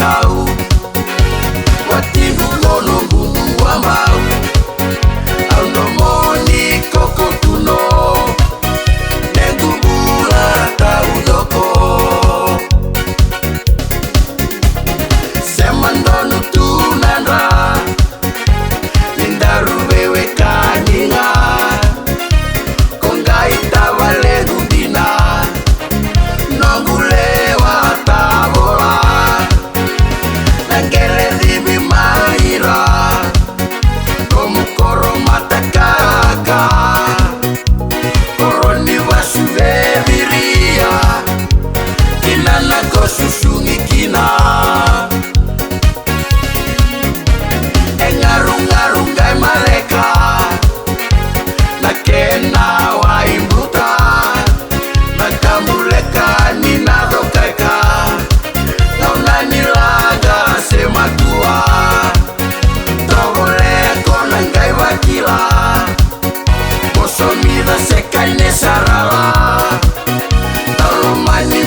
tau Watigu nono gungu wa mau Au no moni koko tuno Nengu bula tau doko Semandonu tunandra Nindaru wewe kaninga Kongai tawale gudina Nongulewa tabola Nangele dibi maira Como koro matakaka Koroni wasuve viria Kinana kosusungi kina Engarungai maleka Nakena wa imbuta Nakambuleka ninadokaika Naunani laga sematua Togoleko nangai wakila Bosomida sekaine sarala Talomani